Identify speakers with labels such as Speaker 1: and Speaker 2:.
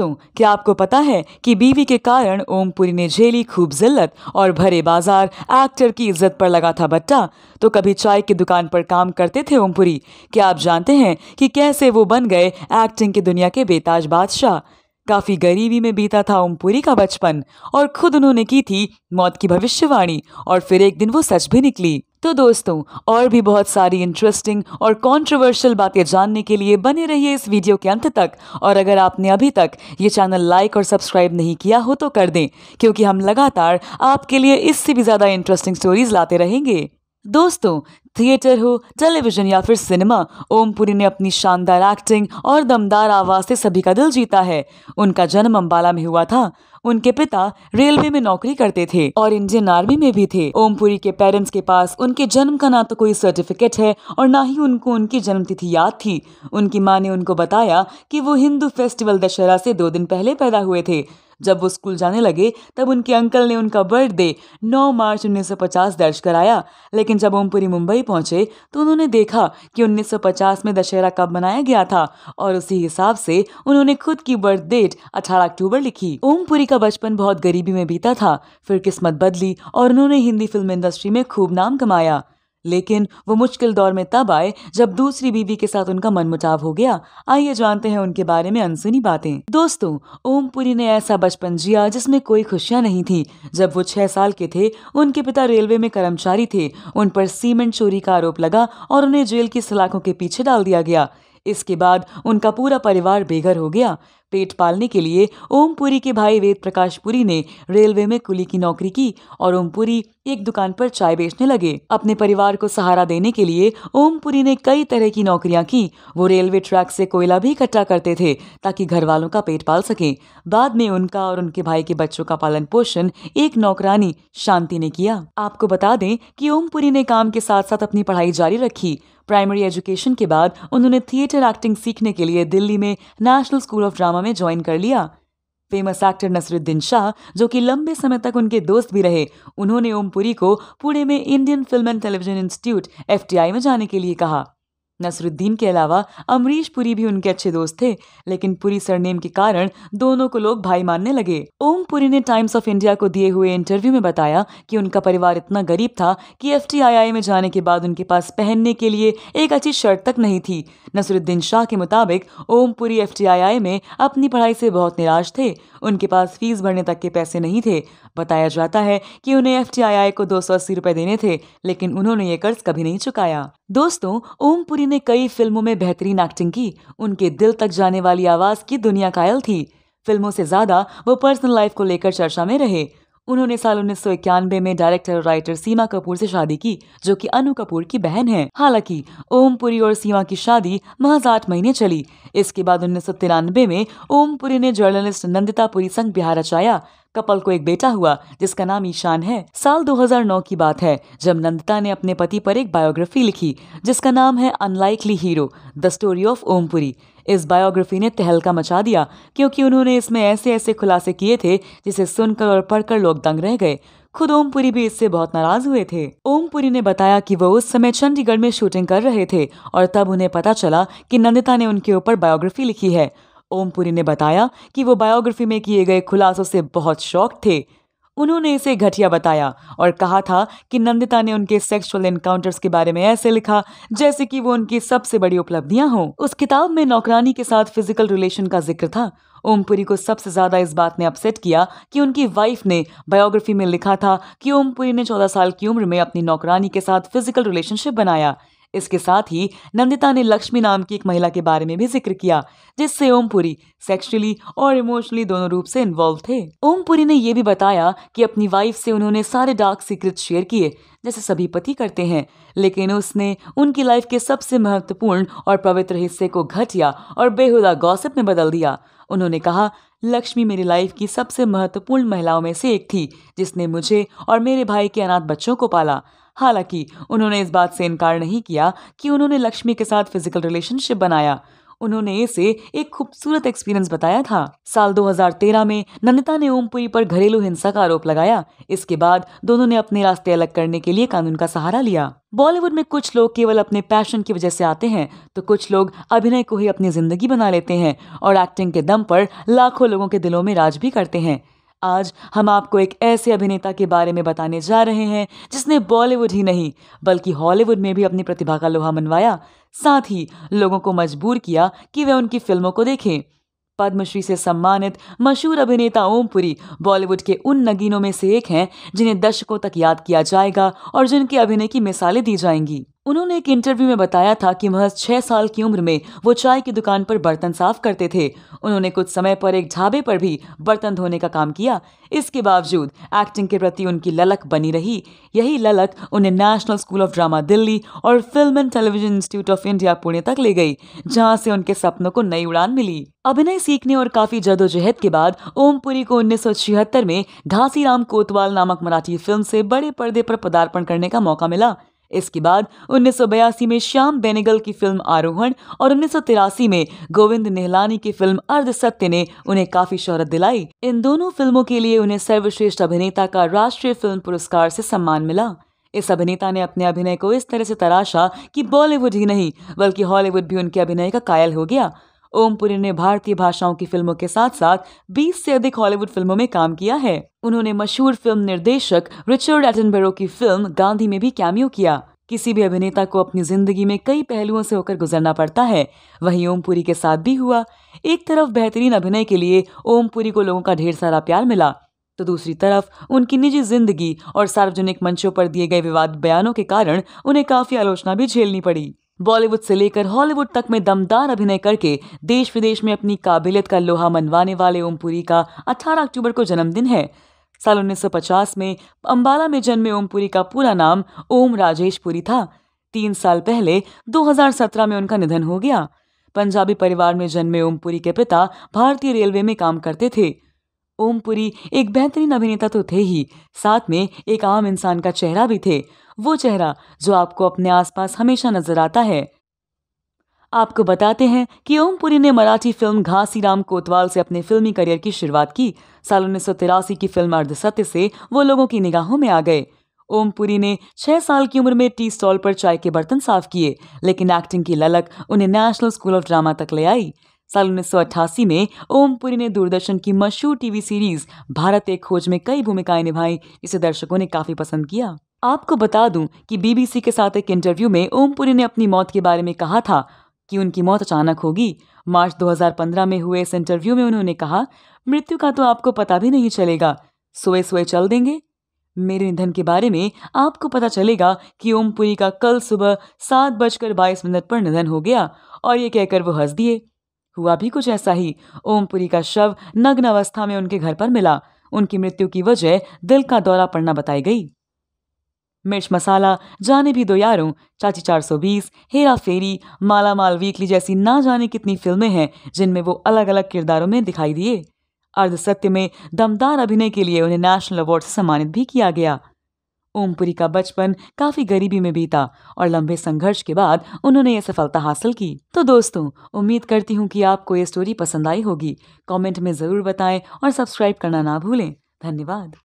Speaker 1: दोस्तों, क्या आपको पता है कि बीवी के कारण ओमपुरी ने झेली खूब जिल्लत और भरे बाजार एक्टर की इज्जत पर लगा था बट्टा। तो कभी चाय की दुकान पर काम करते थे ओमपुरी। क्या आप जानते हैं कि कैसे वो बन गए एक्टिंग की दुनिया के बेताज बादशाह। काफी गरीबी में बीता था ओमपुरी का बचपन और खुद उन्होंने की थी मौत की भविष्यवाणी और फिर एक दिन वो सच भी निकली। तो दोस्तों, और भी बहुत सारी इंटरेस्टिंग और कंट्रोवर्शियल बातें जानने के लिए बने रहिए इस वीडियो के अंत तक। और अगर आपने अभी तक ये चैनल लाइक और सब्सक्राइब नहीं किया हो तो कर दें, क्योंकि हम लगातार आपके लिए इससे भी ज्यादा इंटरेस्टिंग स्टोरीज लाते रहेंगे। दोस्तों, थिएटर हो, टेलीविजन या फिर सिनेमा, ओमपुरी ने अपनी शानदार एक्टिंग और दमदार आवाज से सभी का दिल जीता है। उनका जन्म अंबाला में हुआ था। उनके पिता रेलवे में नौकरी करते थे और इंडियन आर्मी में भी थे। ओमपुरी के पेरेंट्स के पास उनके जन्म का ना तो कोई सर्टिफिकेट है और ना ही उनको उनकी जन्मतिथि याद थी। उनकी माँ ने उनको बताया कि वो हिंदू फेस्टिवल दशहरा से 2 दिन पहले पैदा हुए थे। जब वो स्कूल जाने लगे तब उनके अंकल ने उनका बर्थडे 9 मार्च 1950 दर्ज कराया। लेकिन जब ओमपुरी मुंबई पहुंचे तो उन्होंने देखा कि 1950 में दशहरा कब मनाया गया था और उसी हिसाब से उन्होंने खुद की बर्थ डेट 18 अक्टूबर लिखी। ओमपुरी का बचपन बहुत गरीबी में बीता था। फिर किस्मत बदली और उन्होंने हिंदी फिल्म इंडस्ट्री में खूब नाम कमाया। लेकिन वो मुश्किल दौर में तब आए जब दूसरी बीवी के साथ उनका मनमुटाव हो गया। आइए जानते हैं उनके बारे में अनसुनी बातें। दोस्तों, ओमपुरी ने ऐसा बचपन जिया जिसमें कोई खुशियां नहीं थी। जब वो 6 साल के थे, उनके पिता रेलवे में कर्मचारी थे। उन पर सीमेंट चोरी का आरोप लगा और उन्हें जेल की सलाखों के पीछे डाल दिया गया। इसके बाद उनका पूरा परिवार बेघर हो गया। पेट पालने के लिए ओमपुरी के भाई वेद प्रकाश पुरी ने रेलवे में कुली की नौकरी की और ओमपुरी एक दुकान पर चाय बेचने लगे। अपने परिवार को सहारा देने के लिए ओमपुरी ने कई तरह की नौकरियां की। वो रेलवे ट्रैक से कोयला भी इकट्ठा करते थे ताकि घर वालों का पेट पाल सके। बाद में उनका और उनके भाई के बच्चों का पालन पोषण एक नौकरानी शांति ने किया। आपको बता दें कि ओमपुरी ने काम के साथ साथ अपनी पढ़ाई जारी रखी। प्राइमरी एजुकेशन के बाद उन्होंने थिएटर एक्टिंग सीखने के लिए दिल्ली में नेशनल स्कूल ऑफ ड्रामा में ज्वाइन कर लिया। फेमस एक्टर नसरुद्दीन शाह, जो कि लंबे समय तक उनके दोस्त भी रहे, उन्होंने ओमपुरी को पुणे में Indian film and Television institute FTI में जाने के लिए कहा। नसरुद्दीन के अलावा अमरीश पुरी भी उनके अच्छे दोस्त थे, लेकिन पुरी सरनेम के कारण दोनों को लोग भाई मानने लगे। ओमपुरी ने टाइम्स ऑफ इंडिया को दिए हुए इंटरव्यू में बताया कि उनका परिवार इतना गरीब था कि FTII में जाने के बाद उनके पास पहनने के लिए एक अच्छी शर्ट तक नहीं थी। नसरुद्दीन शाह के मुताबिक ओमपुरी FTII में अपनी पढ़ाई से बहुत निराश थे। उनके पास फीस भरने तक के पैसे नहीं थे। बताया जाता है कि उन्हें FTII को 280 रुपए देने थे, लेकिन उन्होंने ये कर्ज कभी नहीं चुकाया। दोस्तों, ओमपुरी ने कई फिल्मों में बेहतरीन एक्टिंग की। उनके दिल तक जाने वाली आवाज की दुनिया कायल थी। फिल्मों से ज्यादा वो पर्सनल लाइफ को लेकर चर्चा में रहे। उन्होंने साल 1991 में डायरेक्टर और राइटर सीमा कपूर से शादी की, जो कि अनु कपूर की बहन है। हालांकि ओमपुरी और सीमा की शादी महज 8 महीने चली। इसके बाद 1993 में ओमपुरी ने जर्नलिस्ट नंदिता पुरी संग ब्याह रचाया। कपल को एक बेटा हुआ जिसका नाम ईशान है। साल 2009 की बात है जब नंदिता ने अपने पति पर एक बायोग्राफी लिखी जिसका नाम है unlikely hero, the story of Om Puri. इस बायोग्राफी ने तहलका मचा दिया क्योंकि उन्होंने इसमें ऐसे ऐसे खुलासे किए थे जिसे सुनकर और पढ़कर लोग दंग रह गए। खुद ओमपुरी भी इससे बहुत नाराज हुए थे। ओमपुरी ने बताया कि वो उस समय चंडीगढ़ में शूटिंग कर रहे थे और तब उन्हें पता चला कि नंदिता ने उनके ऊपर बायोग्राफी लिखी है। ओमपुरी ने बताया कि वो बायोग्राफी में किए गए खुलासों से बहुत शॉक थे। उन्होंने इसे घटिया बताया और कहा था कि नंदिता ने उनके सेक्सुअल एनकाउंटर्स के बारे में ऐसे लिखा जैसे कि वो उनकी सबसे बड़ी उपलब्धियां हों। उस किताब में नौकरानी के साथ फिजिकल रिलेशन का जिक्र था। ओमपुरी को सबसे ज्यादा इस बात ने अपसेट किया कि उनकी वाइफ ने बायोग्राफी में लिखा था कि ओमपुरी ने 14 साल की उम्र में अपनी नौकरानी के साथ फिजिकल रिलेशनशिप बनाया। इसके साथ ही नंदिता ने लक्ष्मी नाम की एक महिला के बारे में भी जिक्र किया जिससे ओमपुरी सेक्सुअली और इमोशनली दोनों रूप से इन्वॉल्व थे। ओमपुरी ने यह भी बताया कि अपनी वाइफ से उन्होंने सारे डार्क सीक्रेट शेयर किए जैसे सभी पति करते हैं, लेकिन उसने उनकी लाइफ के सबसे महत्वपूर्ण और पवित्र हिस्से को घटिया और बेहुदा गॉसिप में बदल दिया। उन्होंने कहा, लक्ष्मी मेरी लाइफ की सबसे महत्वपूर्ण महिलाओं में से एक थी जिसने मुझे और मेरे भाई के अनाथ बच्चों को पाला। हालांकि उन्होंने इस बात से इनकार नहीं किया कि उन्होंने लक्ष्मी के साथ फिजिकल रिलेशनशिप बनाया। उन्होंने इसे एक खूबसूरत एक्सपीरियंस बताया था। साल 2013 में नंदिता ने ओम पुरी पर घरेलू हिंसा का आरोप लगाया। इसके बाद दोनों ने अपने रास्ते अलग करने के लिए कानून का सहारा लिया। बॉलीवुड में कुछ लोग केवल अपने पैशन की वजह से आते हैं, तो कुछ लोग अभिनय को ही अपनी जिंदगी बना लेते हैं और एक्टिंग के दम पर लाखों लोगों के दिलों में राज भी करते हैं। आज हम आपको एक ऐसे अभिनेता के बारे में बताने जा रहे हैं जिसने बॉलीवुड ही नहीं बल्कि हॉलीवुड में भी अपनी प्रतिभा का लोहा मनवाया, साथ ही लोगों को मजबूर किया कि वे उनकी फिल्मों को देखें। पद्मश्री से सम्मानित मशहूर अभिनेता ओम पुरी बॉलीवुड के उन नगीनों में से एक हैं जिन्हें दशकों तक याद किया जाएगा और जिनके अभिनय की मिसालें दी जाएंगी। उन्होंने एक इंटरव्यू में बताया था कि महज 6 साल की उम्र में वो चाय की दुकान पर बर्तन साफ करते थे। उन्होंने कुछ समय पर एक ढाबे पर भी बर्तन धोने का काम किया। इसके बावजूद एक्टिंग के प्रति उनकी ललक बनी रही। यही ललक उन्हें National School of Drama Delhi और Film and Television Institute of India Pune तक ले गई, जहां से उनके सपनों को नई उड़ान मिली। अभिनय सीखने और काफी जद्दोजहद के बाद ओम पुरी को 1976 में घासीराम कोतवाल नामक मराठी फिल्म से बड़े पर्दे पर पदार्पण करने का मौका मिला। इसके बाद 1982 में श्याम बेनेगल की फिल्म आरोहण और 1983 में गोविंद निहलानी की फिल्म अर्धसत्य ने उन्हें काफी शोहरत दिलाई। इन दोनों फिल्मों के लिए उन्हें सर्वश्रेष्ठ अभिनेता का राष्ट्रीय फिल्म पुरस्कार से सम्मान मिला। इस अभिनेता ने अपने अभिनय को इस तरह से तराशा कि बॉलीवुड ही नहीं बल्कि हॉलीवुड भी उनके अभिनय का कायल हो गया। ओम पुरी ने भारतीय भाषाओं की फिल्मों के साथ साथ 20 से अधिक हॉलीवुड फिल्मों में काम किया है। उन्होंने मशहूर फिल्म निर्देशक रिचर्ड एटनबरो की फिल्म गांधी में भी कैमियो किया। किसी भी अभिनेता को अपनी जिंदगी में कई पहलुओं से होकर गुजरना पड़ता है, वहीं ओम पुरी के साथ भी हुआ। एक तरफ बेहतरीन अभिनय के लिए ओम पुरी को लोगों का ढेर सारा प्यार मिला, तो दूसरी तरफ उनकी निजी जिंदगी और सार्वजनिक मंचों पर दिए गए विवाद बयानों के कारण उन्हें काफी आलोचना भी झेलनी पड़ी। बॉलीवुड से लेकर हॉलीवुड तक में दमदार अभिनय करके देश विदेश में अपनी काबिलियत का लोहा मनवाने वाले ओम पुरी का 18 अक्टूबर को जन्मदिन है। साल 1950 में अंबाला में जन्मे ओम पुरी का पूरा नाम ओम राजेश पुरी था। 3 साल पहले 2017 में उनका निधन हो गया। पंजाबी परिवार में जन्मे ओम पुरी के पिता भारतीय रेलवे में काम करते थे। ओम पुरी एक बेहतरीन अभिनेता तो थे ही, साथ में एक आम इंसान का चेहरा भी थे। वो चेहरा जो आपको अपने आसपास हमेशा नजर आता है। आपको बताते हैं कि ओम पुरी ने मराठी फिल्म घासीराम कोतवाल से अपने फिल्मी करियर की शुरुआत की। साल 1983 की फिल्म अर्धसत्य से वो लोगों की निगाहों में आ गए। ओम पुरी ने 6 साल की उम्र में टी स्टॉल पर चाय के बर्तन साफ किए, लेकिन एक्टिंग की ललक उन्हें नेशनल स्कूल ऑफ ड्रामा तक ले आई। साल 1988 में ओम पुरी ने दूरदर्शन की मशहूर टीवी सीरीज भारत एक खोज में कई भूमिकाएं निभाई, जिसे दर्शकों ने काफी पसंद किया। आपको बता दूं कि बीबीसी के साथ एक इंटरव्यू में ओम पुरी ने अपनी मौत के बारे में कहा था कि उनकी मौत अचानक होगी। मार्च 2015 में हुए इस इंटरव्यू में उन्होंने कहा, मृत्यु का तो आपको पता भी नहीं चलेगा, सोए सोए चल देंगे। मेरे निधन के बारे में आपको पता चलेगा कि ओम पुरी का कल सुबह 7:22 पर निधन हो गया। और ये कहकर वो हंस दिए। हुआ भी कुछ ऐसा ही। ओम पुरी का शव नग्न अवस्था में उनके घर पर मिला। उनकी मृत्यु की वजह दिल का दौरा पड़ना बताई गई। मिर्च मसाला, जाने भी दो यारों, चाची 420, हेरा फेरी, माला माल वीकली जैसी ना जाने कितनी फिल्में हैं जिनमें वो अलग अलग किरदारों में दिखाई दिए। अर्धसत्य में दमदार अभिनय के लिए उन्हें नेशनल अवार्ड से सम्मानित भी किया गया। ओम पुरी का बचपन काफी गरीबी में बीता और लंबे संघर्ष के बाद उन्होंने ये सफलता हासिल की। तो दोस्तों, उम्मीद करती हूँ कि आपको ये स्टोरी पसंद आई होगी। कमेंट में जरूर बताएं और सब्सक्राइब करना ना भूलें। धन्यवाद।